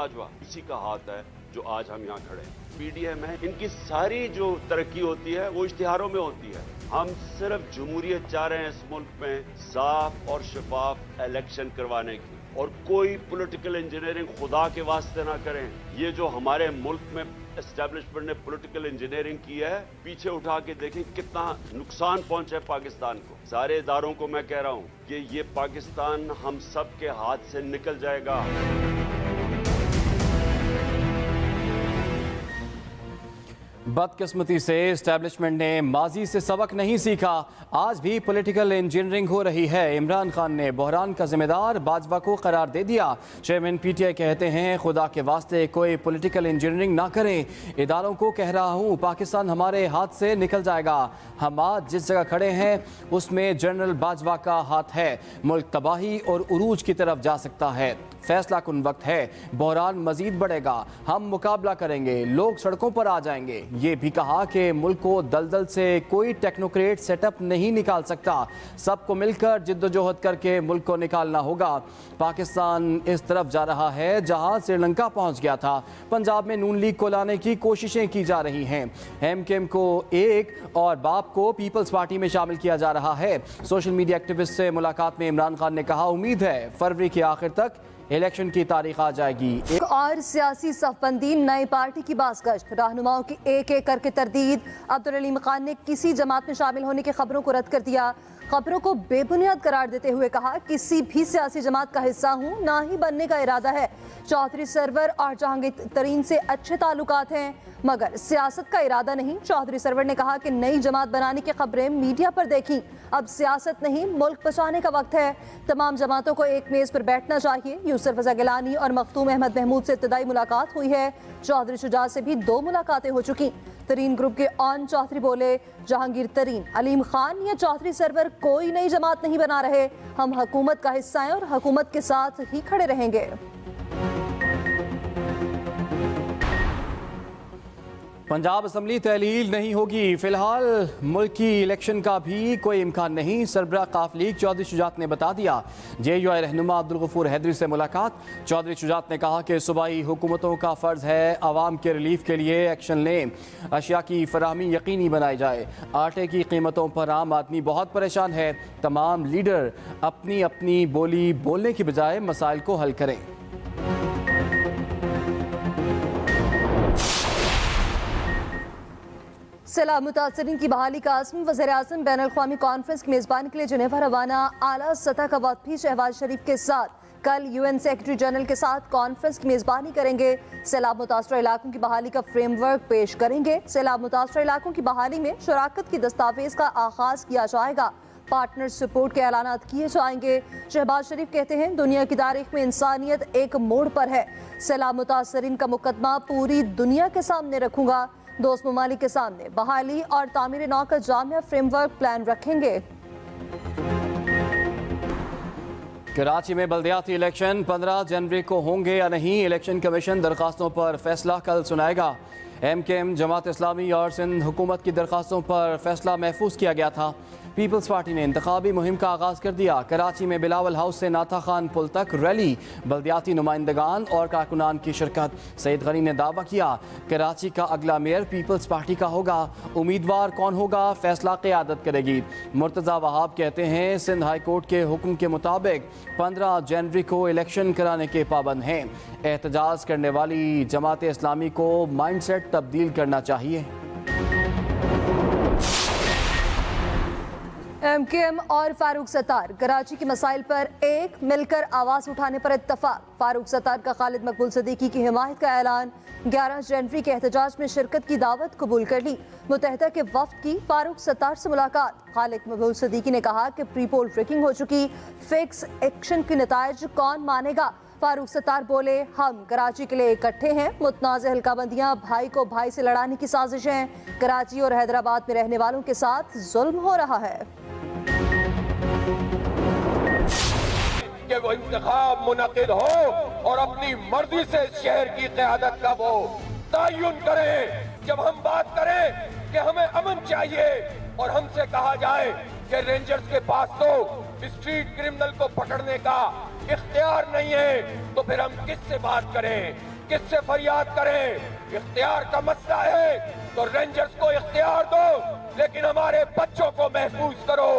बाजवा इसी का हाथ है जो आज हम यहाँ खड़े हैं। पीडीएम है, इनकी सारी जो तरक्की होती है वो इश्तिहारों में होती है। हम सिर्फ जमहूरियत चाह रहे हैं इस मुल्क में साफ और शफाफ इलेक्शन करवाने की, और कोई पॉलिटिकल इंजीनियरिंग खुदा के वास्ते ना करें। ये जो हमारे मुल्क में एस्टेब्लिशमेंट ने पॉलिटिकल इंजीनियरिंग की है, पीछे उठा के देखें कितना नुकसान पहुंचा है पाकिस्तान को। सारे इदारों को मैं कह रहा हूं कि ये पाकिस्तान हम सब के हाथ से निकल जाएगा। बदकिस्मती से एस्टेब्लिशमेंट ने माजी से सबक नहीं सीखा, आज भी पॉलिटिकल इंजीनियरिंग हो रही है। इमरान खान ने बहरान का जिम्मेदार बाजवा को करार दे दिया। चेयरमैन पीटीआई कहते हैं खुदा के वास्ते कोई पॉलिटिकल इंजीनियरिंग ना करें। इदारों को कह रहा हूँ पाकिस्तान हमारे हाथ से निकल जाएगा। हम आज जिस जगह खड़े हैं उसमें जनरल बाजवा का हाथ है। मुल्क तबाही और उरूज की तरफ जा सकता है। फैसला कुन वक्त है, बहरान मजीद बढ़ेगा, हम मुकाबला करेंगे, लोग सड़कों पर आ जाएंगे। ये भी कहा कि मुल्क को दलदल से कोई टेक्नोक्रेट सेटअप नहीं निकाल सकता, सबको मिलकर जिद्दोजहद करके मुल्क को निकालना होगा। पाकिस्तान इस तरफ जा रहा है जहां श्रीलंका पहुंच गया था। पंजाब में नून लीग को लाने की कोशिशें की जा रही हैं। एमकेएम को एक और बाप को पीपल्स पार्टी में शामिल किया जा रहा है। सोशल मीडिया एक्टिविस्ट से मुलाकात में इमरान खान ने कहा उम्मीद है फरवरी के आखिर तक इलेक्शन की तारीख आ जाएगी। एक और सियासी सफबंदी, नई पार्टी की बाज़गश्त, रहनुमाओं की एक एक करके तरदीद। अब्दुल अलीम खान ने किसी जमात में शामिल होने की खबरों को रद्द कर दिया। खबरों को बेबुनियाद करार देते हुए कहा किसी भी सियासी जमात का हिस्सा हूँ ना ही बनने का इरादा है। चौधरी सरवर और जहांगीर तरीन से अच्छे ताल्लुकात हैं मगर सियासत का इरादा नहीं। चौधरी सरवर ने कहा कि नई जमात बनाने की खबरें मीडिया पर देखी, अब सियासत नहीं मुल्क बचाने का वक्त है। तमाम जमातों को एक मेज पर बैठना चाहिए। यूसुफ रजा गिलानी और मखदूम अहमद महमूद से इब्तदाई मुलाकात हुई है। चौधरी शुजा से भी 2 मुलाकातें हो चुकी। तरीन ग्रुप के ऑन चौधरी बोले जहांगीर तरीन, अलीम खान या चौधरी सरवर कोई नई जमात नहीं बना रहे, हम हुकूमत का हिस्सा हैं और हुकूमत के साथ ही खड़े रहेंगे। पंजाब असम्बली तहलील नहीं होगी, फिलहाल मुल्क की इलेक्शन का भी कोई इम्कान नहीं। सरबराह काफ लीग चौधरी शुजात ने बता दिया। JUI रहनुमा अब्दुल गफूर हैदरी से मुलाकात। चौधरी शुजात ने कहा कि सूबाई हुकूमतों का फ़र्ज़ है आवाम के रिलीफ के लिए एक्शन लें, अशिया की फराहमी यकीनी बनाई जाए। आटे की कीमतों पर आम आदमी बहुत परेशान है, तमाम लीडर अपनी अपनी बोली बोलने की बजाय मसाइल को हल करें। सैलाब मुतासरीन की बहाली का आज़म, वज़ीर-ए-आज़म बैनुल-अक़वामी कॉन्फ्रेंस की मेज़बानी के लिए जिनेवा रवाना। आला सतह का वक्त भी शहबाज शरीफ के साथ कल UN सेक्रेटरी जनरल के साथ कॉन्फ्रेंस की मेज़बानी करेंगे। सैलाब मुतासर इलाकों की बहाली का फ्रेमवर्क पेश करेंगे। सैलाब मुतासर इलाकों की बहाली में शराकत की दस्तावेज़ का आगाज़ किया जाएगा। पार्टनर सपोर्ट के ऐलानात किए जाएंगे। शहबाज शरीफ कहते हैं दुनिया की तारीख में इंसानियत एक मोड़ पर है। सैलाब मुतासरीन का मुकदमा पूरी दुनिया के सामने रखूंगा। दोस्त ममालिक के सामने बहाली और तामीर नौ का जामिया फ्रेमवर्क प्लान रखेंगे। कराची में बल्दियाती इलेक्शन 15 जनवरी को होंगे या नहीं, इलेक्शन कमीशन दरखास्तों पर फैसला कल सुनाएगा। MKM, जमात इस्लामी और सिंध हुकूमत की दरखास्तों पर फैसला महफूज किया गया था। पीपल्स पार्टी ने इंतखाबी मुहिम का आगाज़ कर दिया। कराची में बिलावल हाउस से नाथा खान पुल तक रैली, बल्दियाती नुमाइंदगान और कारकुनान की शिरकत। सईद गनी ने दावा किया कराची का अगला मेयर पीपल्स पार्टी का होगा। उम्मीदवार कौन होगा फैसला क़यादत करेगी। मुर्तज़ा वहाब कहते हैं सिंध हाई कोर्ट के हुक्म के मुताबिक 15 जनवरी को इलेक्शन कराने के पाबंद हैं। एहतजाज करने वाली जमात इस्लामी को माइंडसेट तब्दील करना चाहिए। MKM और फारूक सत्तार कराची के मसाइल पर एक मिलकर आवाज़ उठाने पर इत्तफाक। फारूक सत्तार का खालिद मकबूल सदीकी की हिमायत का ऐलान। 11 जनवरी के एहतजाज में शिरकत की दावत कबूल कर ली। मुत्तहिदा के वफ्द की फारूक सत्तार से मुलाकात। खालिद मकबूल सदीकी ने कहा कि प्री पोल ट्रैकिंग हो चुकी, फिक्स एक्शन के नतायज कौन मानेगा। फारूक सत्तार बोले हम कराची के लिए इकट्ठे हैं। मुतनाज़ हल्काबंदियाँ भाई को भाई से लड़ाने की साजिश हैं। कराची और हैदराबाद में रहने वालों के साथ जुल्म हो रहा है। कि वो इंतखाब मुनक़िद हो और अपनी मर्जी से शहर की क़यादत का वो तयन करें। जब हम बात करें कि हमें अमन चाहिए और हमसे कहा जाए कि रेंजर्स के पास तो स्ट्रीट क्रिमिनल को पकड़ने का इख्तियार नहीं है, तो फिर हम किससे बात करें। किससे फरियाद करें? इख्तियार का मसला है तो रेंजर्स को इख्तियार दो, लेकिन हमारे बच्चों को महफूज करो,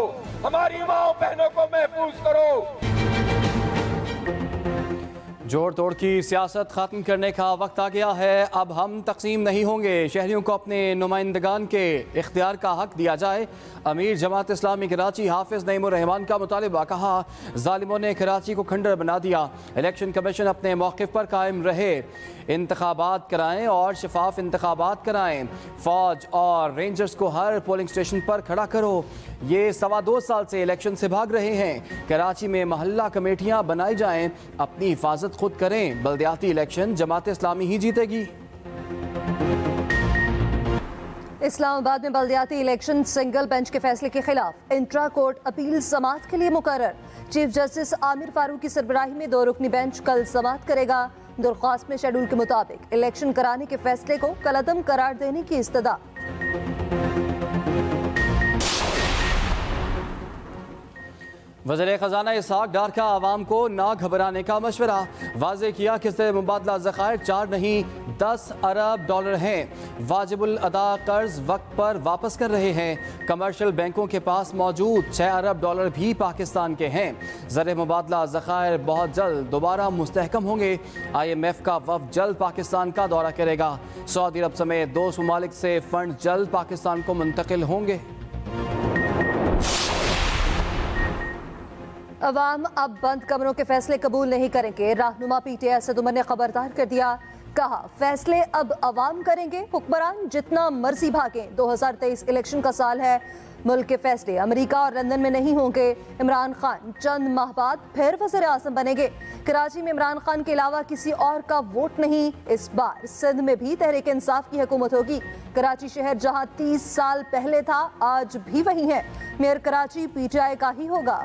हमारी माओ बहनों को महफूज करो। जोड़ तोड़ की सियासत खत्म करने का वक्त आ गया है। अब हम तकसीम नहीं होंगे, शहरियों को अपने नुमाइंदगान के इख्तियार का हक दिया जाए। अमीर जमात इस्लामी कराची हाफिज नईमुर रहमान का मुतालिबा। कहा, जालिमों ने कराची को खंडर बना दिया। इलेक्शन कमीशन अपने मौक़िफ़ पर कायम रहे, इंतखाबात कराएं और शफाफ इंतखाबात कराएं। फौज और रेंजर्स को हर पोलिंग स्टेशन पर खड़ा करो। ये 2.25 साल से इलेक्शन से भाग रहे हैं। कराची में मोहल्ला कमेटियां बनाई जाएं, अपनी हिफाजत खुद करें। बल्दियाती इलेक्शन जमात इस्लामी ही जीतेगी। इस्लामाबाद में बल्दियाती इलेक्शन सिंगल बेंच के फैसले के खिलाफ इंट्रा कोर्ट अपील समाअत के लिए मुकर्रर। चीफ जस्टिस आमिर फारूक की सरबराही में 2 रुकनी बेंच कल समाअत करेगा। दरख्वास्त में शेड्यूल के मुताबिक इलेक्शन कराने के फैसले को कलअदम करार देने की इस्तदा। वज़ीर ख़जाना इसहाक डार का आवाम को ना घबराने का मशवरा। वाज़े किया कि ज़र मुबादला ज़खायर 4 नहीं 10 अरब डॉलर हैं। वाजिबुल अदा कर्ज वक्त पर वापस कर रहे हैं। कमर्शियल बैंकों के पास मौजूद 6 अरब डॉलर भी पाकिस्तान के हैं। ज़र मुबादला ज़खायर बहुत जल्द दोबारा मुस्तहकम होंगे। IMF का वफ़द जल्द पाकिस्तान का दौरा करेगा। सऊदी अरब समेत 2 ममालिक से फ़ंड जल्द पाकिस्तान को मुंतकिल होंगे। अवाम अब बंद कमरों के फैसले कबूल नहीं करेंगे। रहनुमा PTI असद उमर ने खबरदार कर दिया। कहा, फैसले अब अवाम करेंगे, हुक्मरान जितना मर्जी भागें। 2023 इलेक्शन का साल है। मुल्क के फैसले अमेरिका और लंदन में नहीं होंगे। इमरान खान चंद माह बाद फिर वज़ीर आज़म बनेंगे। कराची में इमरान खान के अलावा किसी और का वोट नहीं। इस बार सिंध में भी तहरीक इंसाफ की हुकूमत होगी। कराची शहर जहां 30 साल पहले था, आज भी वही है। मेयर कराची PTI का ही होगा।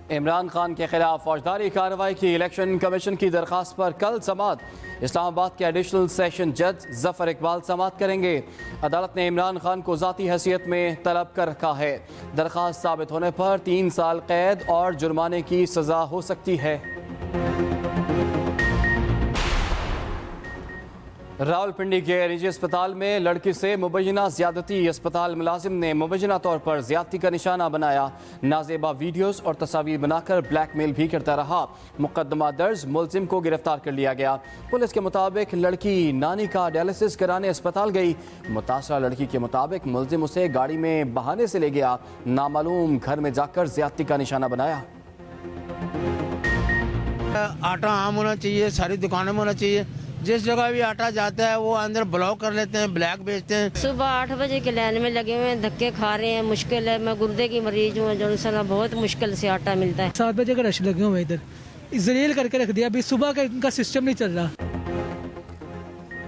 इमरान खान के खिलाफ फौजदारी कार्रवाई की इलेक्शन कमीशन की दरखास्त पर कल समाअत। इस्लामाबाद के एडिशनल सेशन जज जफर इकबाल समाअत करेंगे। अदालत ने इमरान खान को ज़ाती हैसियत में तलब कर रखा है। दरखास्त साबित होने पर 3 साल कैद और जुर्माने की सज़ा हो सकती है। रावलपिंडी के निजी अस्पताल में लड़की से मुबैना ज्यादती। अस्पताल मुलाजिम ने मुबैना तौर पर ज्यादती का निशाना बनाया। नाजेबा वीडियोस और तस्वीर बनाकर ब्लैकमेल भी करता रहा। मुकदमा दर्ज, मुलजिम को गिरफ्तार कर लिया गया। पुलिस के मुताबिक लड़की नानी का डायलिसिस कराने अस्पताल गई। मुतासरा लड़की के मुताबिक मुलजिम उसे गाड़ी में बहाने से ले गया। नामालूम घर में जाकर ज्यादती का निशाना बनाया। आटा आम होना चाहिए, सारी दुकानों में होना चाहिए। जिस जगह भी आटा जाता है वो अंदर ब्लॉक कर लेते हैं, ब्लैक बेचते हैं। सुबह 8 बजे के लाइन में लगे हुए हैं, धक्के खा रहे हैं। मुश्किल है, मैं गुर्दे की मरीज हूँ, जो बहुत मुश्किल से आटा मिलता है। 7 बजे का रश लगे हुए इधर, जलील करके रख दिया। अभी सुबह का इनका सिस्टम नहीं चल रहा।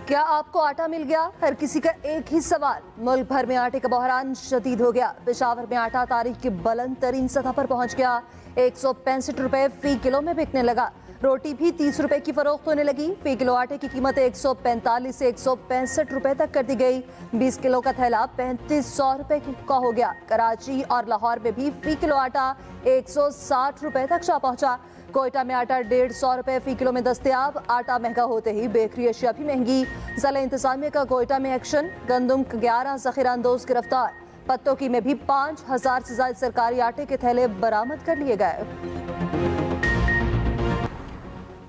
क्या आपको आटा मिल गया? हर किसी का एक ही सवाल। मुल्क भर में आटे का बहरान शदीद हो गया। पेशावर में आटा तारीख की बुलंद तरीन सतह पर पहुंच गया। 165 रुपए फी किलो में बिकने लगा। रोटी भी 30 रुपए की फरोख्त होने लगी। फी किलो आटे की कीमत 145 से 165 रुपए तक कर दी गई। 20 किलो का थैला 3500 रुपए का हो गया। कराची और लाहौर में भी फी किलो आटा 160 रुपए तक जा पहुंचा। कोयटा में आटा 150 रुपए फी किलो में दस्तयाब। आटा महंगा होते ही बेकरी अशिया भी महंगी। जिला इंतजामिया का कोयटा में एक्शन। गंदम 11 जखीरा अंदोज गिरफ्तार। पत्तोकी में भी 5000 से ज्यादा सरकारी आटे के थैले बरामद कर लिए गए।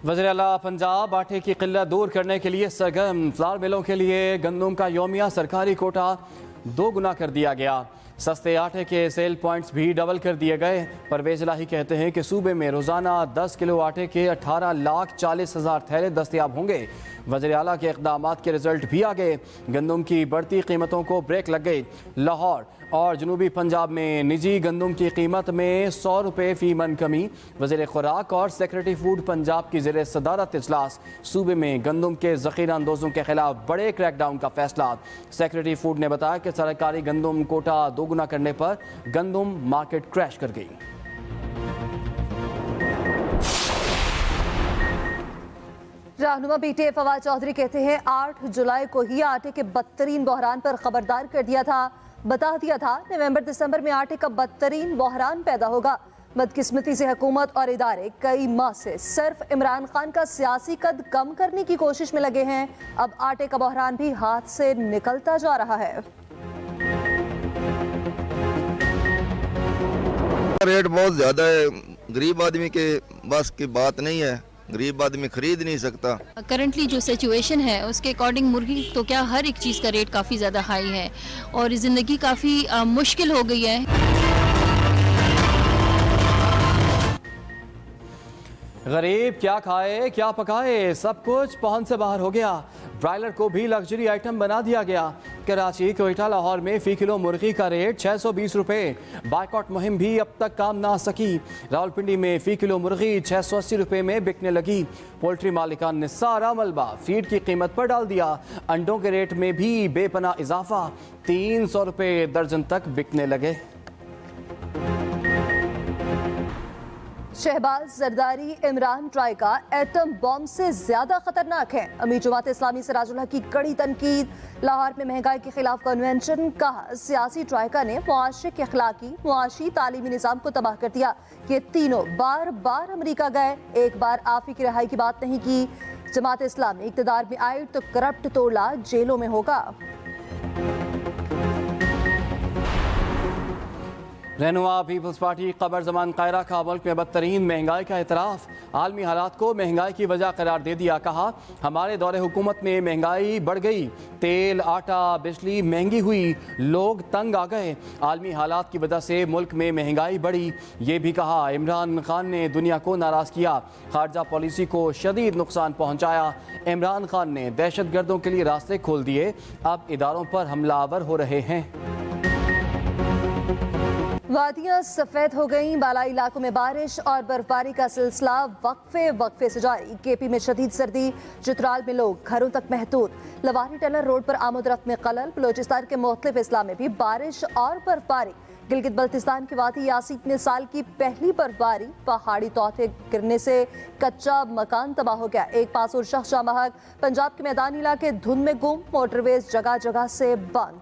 वज़ीर आला पंजाब आटे की किल्लत दूर करने के लिए सरगर्म। फ्लावर मिलों के लिए गंदम का यौमिया सरकारी कोटा 2 गुना कर दिया गया। सस्ते आटे के सेल पॉइंट्स भी डबल कर दिए गए। परवेज इलाही कहते हैं कि सूबे में रोज़ाना 10 किलो आटे के 18,40,000 थैले दस्तयाब होंगे। वज़ीर आला के इक़दामात के रिजल्ट भी आ गए। गंदम की बढ़ती कीमतों को ब्रेक लग गई। लाहौर और जनूबी पंजाब में निजी गंदम की कीमत में 100 रुपये फी मन कमी। वज़ीर खुराक और सेक्रेटरी फूड पंजाब की ज़ेर सदारत इजलास। सूबे में गंदम के ज़ख़ीरा अंदोज़ों के खिलाफ बड़े क्रैकडाउन का फैसला। सेक्रेटरी फूड ने बताया कि सरकारी गंदम कोटा 2 गुना करने पर गंदम मार्केट क्रैश कर गई। रहनुमा PTI फवाद चौधरी कहते हैं 8 जुलाई को ही आटे के बदतरीन बहरान पर खबरदार कर दिया था। बता दिया था नवंबर दिसंबर में आटे का बदतरीन बहरान पैदा होगा। बदकिस्मती से हुकूमत और इदारे कई माह से सिर्फ इमरान खान का सियासी कद कम करने की कोशिश में लगे हैं। अब आटे का बहरान भी हाथ से निकलता जा रहा है। रेट बहुत ज्यादा है, गरीब आदमी के बस की बात नहीं है, गरीब आदमी खरीद नहीं सकता। करंटली जो सिचुएशन है उसके अकॉर्डिंग मुर्गी तो क्या हर एक चीज़ का रेट काफ़ी ज़्यादा हाई है और ज़िंदगी काफ़ी मुश्किल हो गई है। गरीब क्या खाए क्या पकाए, सब कुछ पहुंच से बाहर हो गया। ब्रायलर को भी लग्जरी आइटम बना दिया गया। कराची, कोयटा, लाहौर में फी किलो मुर्गी का रेट 620 रुपये। बाइकआउट मुहिम भी अब तक काम ना आ सकी। रावलपिंडी में फी किलो मुर्गी 680 रुपये में बिकने लगी। पोल्ट्री मालिकान ने सारा मलबा फीड की कीमत पर डाल दिया। अंडों के रेट में भी बेपना इजाफा, 300 रुपये दर्जन तक बिकने लगे। शहबाज जरदारी इमरान ट्राई का एटम बॉम्ब से ज्यादा खतरनाक है। अमीर जमात इस्लामी सिराजुल्लाह की कड़ी तनकीद। लाहौर में महंगाई के खिलाफ कन्वेंशन। कहा सियासी ट्राइका ने मुआशरे के अखलाकी, मुआशी, तालीमी निज़ाम को तबाह कर दिया। ये तीनों बार बार अमरीका गए, एक बार आफी की रिहाई की बात नहीं की। जमात इस्लामी इक़्तिदार में आई तो करप्ट तोला जेलों में होगा। रहनुमा पीपल्स पार्टी कमर जमान कायरा का मुल्क में बदतरीन महंगाई का एतराफ़। आलमी हालात को महंगाई की वजह करार दे दिया। कहा हमारे दौरे हुकूमत में महंगाई बढ़ गई, तेल, आटा, बिजली महंगी हुई, लोग तंग आ गए। आलमी हालात की वजह से मुल्क में महंगाई बढ़ी। ये भी कहा इमरान खान ने दुनिया को नाराज़ किया, खारजा पॉलिसी को शदीद नुकसान पहुँचाया। इमरान खान ने दहशत गर्दों के लिए रास्ते खोल दिए, अब इदारों पर हमलावर हो रहे हैं। वादियां सफेद हो गईं, बालाई इलाकों में बारिश और बर्फबारी का सिलसिला वक्फे से जारी। केपी में शदीद सर्दी, चित्राल में लोग घरों तक महदूद। लवारी टनल रोड पर आमदरफ्त में खलल। बलोचिस्तान के मुख्तलिफ अजला में भी बारिश और बर्फबारी। गिलगित बल्तिस्तान के वादी यासीन में साल की पहली बर्फबारी। पहाड़ी तोहफे गिरने से कच्चा मकान तबाह हो गया। एक पासुर शख्स जाँ बहक। पंजाब के मैदानी इलाके धुंध में गुम, मोटरवेज जगह जगह से बंद।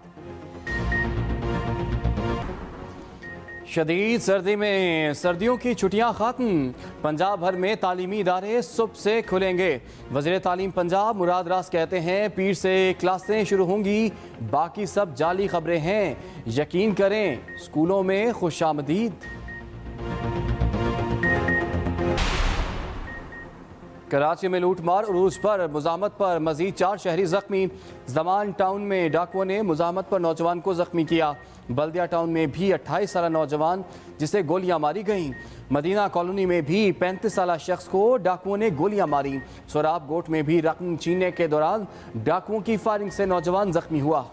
शदीद सर्दी में सर्दियों की छुट्टियां खत्म। पंजाब भर में तालीमी इदारे सुबह से खुलेंगे। वज़ीर तालीम पंजाब मुराद रास कहते हैं पीर से क्लासें शुरू होंगी, बाकी सब जाली खबरें हैं, यकीन करें स्कूलों में खुशामदीद। कराची में लूटमार उरूज पर मुजाहमत पर मजीद 4 शहरी जख्मी। जमान टाउन में डाकुओं ने मुजाहमत पर नौजवान को जख्मी किया। बल्दिया टाउन में भी 28 साल नौजवान जिसे गोलियां मारी गईं। मदीना कॉलोनी में भी 35 साल शख्स को डाकुओं ने गोलियां मारी। सोराब गोट में भी रकम छीनने के दौरान डाकुओं की फायरिंग से नौजवान जख्मी हुआ।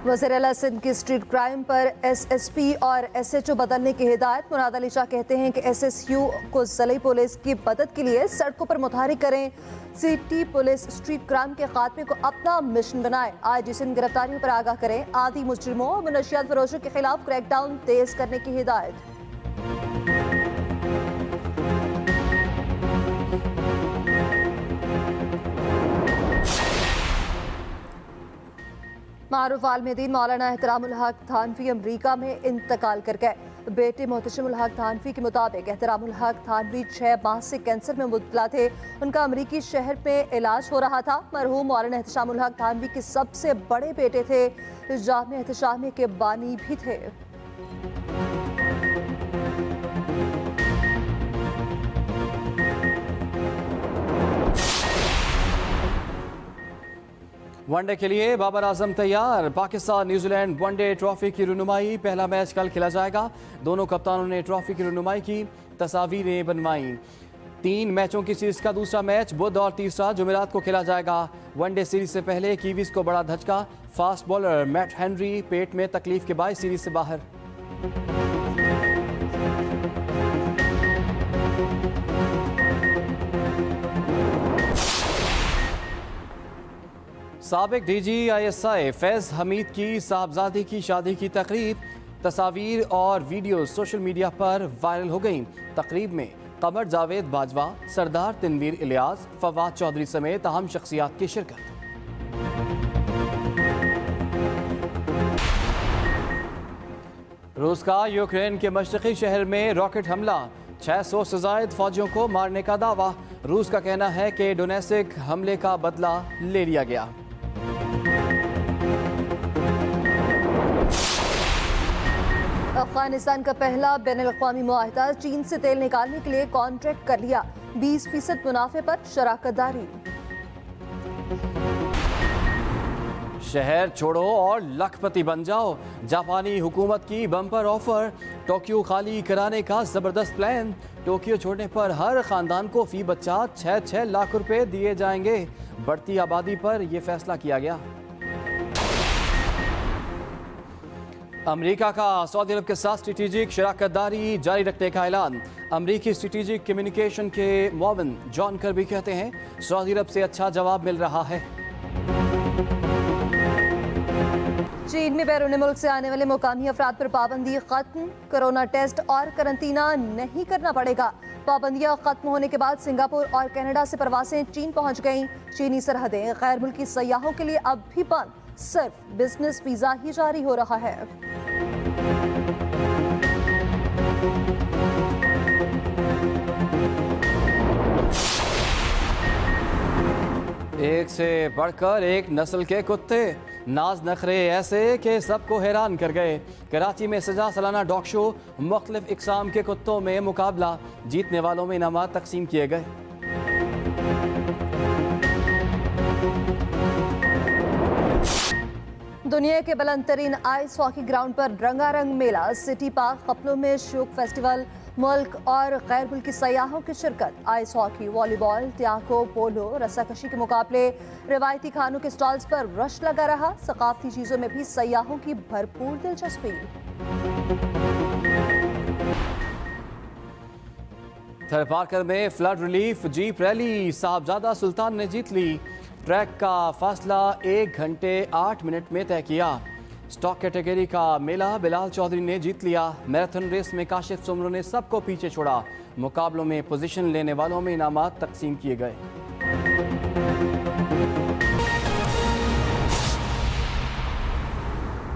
वज़ीर आला सिंध की स्ट्रीट क्राइम पर एसएसपी और एसएचओ बदलने की हिदायत। मुराद अली शाह कहते हैं कि एसएसयू को ज़िले पुलिस की मदद के लिए सड़कों पर मुतहरिक करें। सिटी पुलिस स्ट्रीट क्राइम के खात्मे को अपना मिशन बनाए। आईजी सिंध गिरफ्तारियों पर आगाह करें। आदि मुजरिमों और मनशियात फरोशों के खिलाफ क्रैकडाउन तेज करने की हिदायत। मारूफ आलमदीन मौलाना एहतरामुल हक थानवी अमरीका में इंतकाल कर गए। बेटे मोहतशिमुल हक थानवी के मुताबिक एहतरामुल हक थानवी 6 माह से कैंसर में मुब्तला थे। उनका अमरीकी शहर में इलाज हो रहा था। मरहूम मौलाना एहतशामुल हक थानवी के सबसे बड़े बेटे थे। जामिया एहतशामी के बानी भी थे। वनडे के लिए बाबर आजम तैयार। पाकिस्तान न्यूजीलैंड वनडे ट्रॉफी की रुनुमाई। पहला मैच कल खेला जाएगा। दोनों कप्तानों ने ट्रॉफी की रुनुमाई की, तस्वीरें बनवाई। 3 मैचों की सीरीज का दूसरा मैच बुध और तीसरा जुमेरात को खेला जाएगा। वनडे सीरीज से पहले कीवीज को बड़ा धचका। फास्ट बॉलर मैट हेनरी पेट में तकलीफ के बाद सीरीज से बाहर। साबिक DGISI फैज़ हमीद की साहबजादी की शादी की तकरीब। तस्वीर और वीडियो सोशल मीडिया पर वायरल हो गईं। तकरीब में कमर जावेद बाजवा, सरदार तनवीर इलियास, फवाद चौधरी समेत अहम शख्सियात की शिरकत। रूस का यूक्रेन के मशरक़ी शहर में रॉकेट हमला, 600 से ज़ायद फौजियों को मारने का दावा। रूस का कहना है कि डोनेसिक हमले का बदला ले लिया गया। अफगानिस्तान का पहला बैनुल-अक़वामी मुआहिदा, चीन से तेल निकालने के लिए कॉन्ट्रैक्ट कर लिया, 20% मुनाफे पर शराकतदारी। शहर छोड़ो और लखपति बन जाओ, जापानी हुकूमत की बम्पर ऑफर। टोक्यो खाली कराने का जबरदस्त प्लान। टोक्यो छोड़ने पर हर खानदान को फी बच्चा 6-6 लाख रुपए दिए जाएंगे। बढ़ती आबादी पर यह फैसला किया गया। अमेरिका का सऊदी अरब के साथ स्ट्रेटेजिक शराकतदारी जारी रखने का ऐलान। अमेरिकी स्ट्रेटेजिक कम्युनिकेशन के मुआविन जॉन कर्बी कहते हैं सऊदी अरब से अच्छा जवाब मिल रहा है। चीन में बैरून मुल्क से आने वाले मुकामी अफराद पर पाबंदी खत्म, कोरोना टेस्ट और करंतना नहीं करना पड़ेगा। पाबंदियां खत्म होने के बाद सिंगापुर और कनाडा से परवासें चीन पहुंच गईं। चीनी सरहदें गैर मुल्की सयाहों के लिए अब भी बंद, सिर्फ बिजनेस वीजा ही जारी हो रहा है। एक से बढ़कर एक नस्ल के कुत्ते, नाज नखरे ऐसे कि सबको हैरान कर गए। कराची में सजा सालाना डॉग शो, मुख्तलिफ इकसाम के कुत्तों में मुकाबला, जीतने वालों में इनामात तकसीम किए गए। दुनिया के बुलंद तरीन आइस हॉकी ग्राउंड पर रंगारंग मेला, सिटी पार्क कपलों में शोक फेस्टिवल, मुल्क और गैर मुल्की सयाहों की शिरकत। आइस हॉकी, वॉलीबॉल, ट्याको, पोलो, रस्साकशी के मुकाबले, रिवायती खानों के स्टॉल्स पर रश लगा रहा। सकाफती चीजों में भी सयाहों की भरपूर दिलचस्पी। थरपारकर में फ्लड रिलीफ जीप रैली, साहबजादा सुल्तान ने जीत ली। ट्रैक का फासला 1 घंटे 8 मिनट में तय किया। स्टॉक कैटेगरी का मेला बिलाल चौधरी ने जीत लिया। मैराथन रेस में काशिफ सुमरो ने सबको पीछे छोड़ा। मुकाबलों में पोजीशन लेने वालों में इनामात तकसीम किए गए।